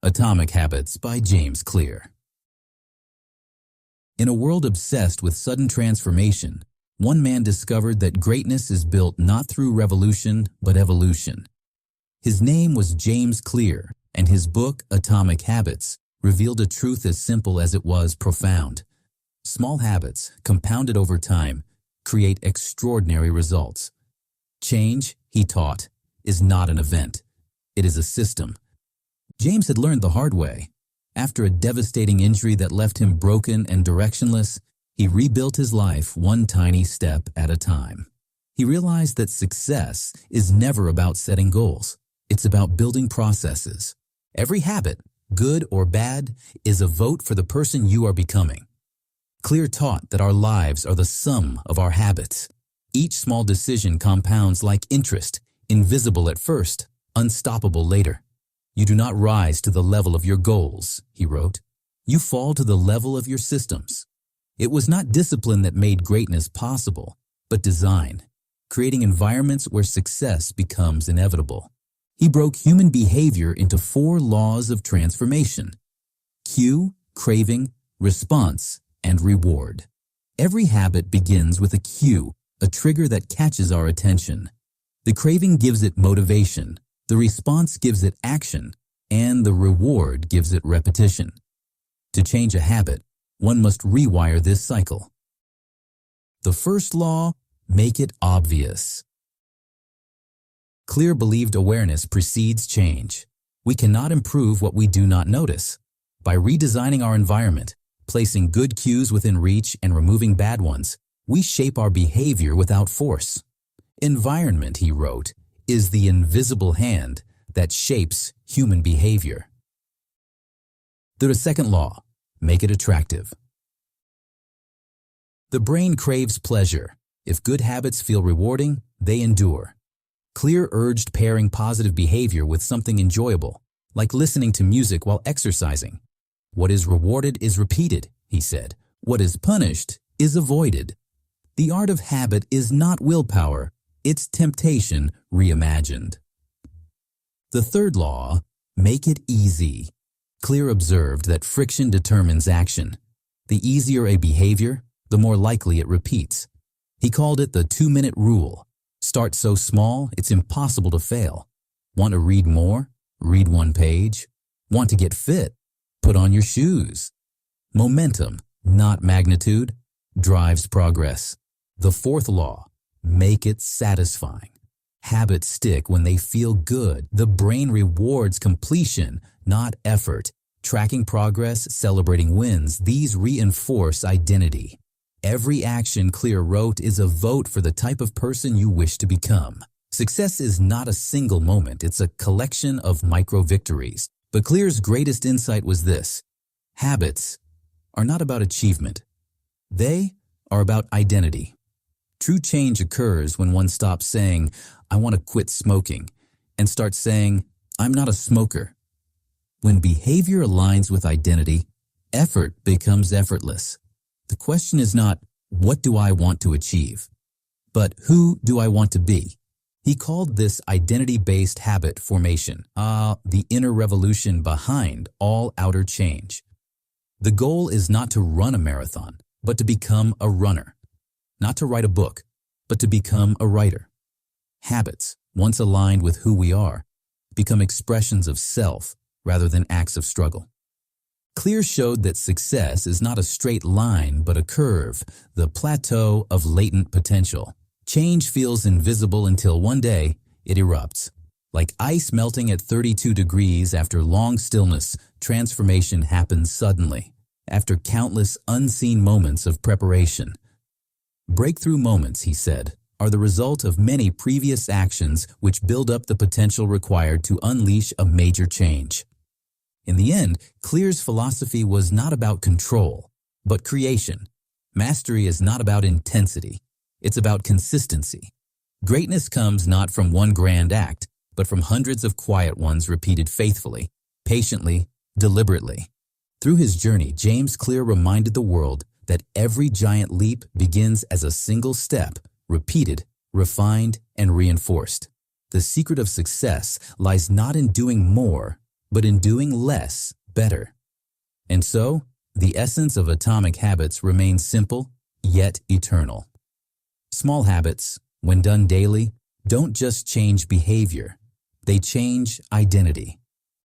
Atomic Habits by James Clear. In a world obsessed with sudden transformation, one man discovered that greatness is built not through revolution, but evolution. His name was James Clear, and his book, Atomic Habits, revealed a truth as simple as it was profound. Small habits, compounded over time, create extraordinary results. Change, he taught, is not an event. It is a system. James had learned the hard way. After a devastating injury that left him broken and directionless, he rebuilt his life one tiny step at a time. He realized that success is never about setting goals. It's about building processes. Every habit, good or bad, is a vote for the person you are becoming. Clear taught that our lives are the sum of our habits. Each small decision compounds like interest, invisible at first, unstoppable later. You do not rise to the level of your goals, he wrote. You fall to the level of your systems. It was not discipline that made greatness possible, but design, creating environments where success becomes inevitable. He broke human behavior into 4 laws of transformation: cue, craving, response, and reward. Every habit begins with a cue, a trigger that catches our attention. The craving gives it motivation, the response gives it action, and the reward gives it repetition. To change a habit, one must rewire this cycle. The first law, make it obvious. Clear believed awareness precedes change. We cannot improve what we do not notice. By redesigning our environment, placing good cues within reach and removing bad ones, we shape our behavior without force. Environment, he wrote, is the invisible hand that shapes human behavior. The second law, make it attractive. The brain craves pleasure. If good habits feel rewarding, they endure. Clear urged pairing positive behavior with something enjoyable, like listening to music while exercising. What is rewarded is repeated, he said. What is punished is avoided. The art of habit is not willpower, it's temptation reimagined. The third law, make it easy. Clear observed that friction determines action. The easier a behavior, the more likely it repeats. He called it the 2-minute rule. Start so small, it's impossible to fail. Want to read more? Read 1 page. Want to get fit? Put on your shoes. Momentum, not magnitude, drives progress. The fourth law, make it satisfying. Habits stick when they feel good. The brain rewards completion, not effort. Tracking progress, celebrating wins, these reinforce identity. Every action, Clear wrote, is a vote for the type of person you wish to become. Success is not a single moment, it's a collection of micro-victories. But Clear's greatest insight was this: habits are not about achievement. They are about identity. True change occurs when one stops saying, I want to quit smoking, and starts saying, I'm not a smoker. When behavior aligns with identity, effort becomes effortless. The question is not, what do I want to achieve? But who do I want to be? He called this identity-based habit formation, the inner revolution behind all outer change. The goal is not to run a marathon, but to become a runner. Not to write a book, but to become a writer. Habits, once aligned with who we are, become expressions of self rather than acts of struggle. Clear showed that success is not a straight line but a curve, the plateau of latent potential. Change feels invisible until one day it erupts. Like ice melting at 32 degrees after long stillness, transformation happens suddenly, after countless unseen moments of preparation. Breakthrough moments, he said, are the result of many previous actions which build up the potential required to unleash a major change. In the end, Clear's philosophy was not about control, but creation. Mastery is not about intensity, it's about consistency. Greatness comes not from one grand act, but from hundreds of quiet ones repeated faithfully, patiently, deliberately. Through his journey, James Clear reminded the world that every giant leap begins as a single step, repeated, refined, and reinforced. The secret of success lies not in doing more, but in doing less better. And so, the essence of Atomic Habits remains simple, yet eternal. Small habits, when done daily, don't just change behavior, they change identity.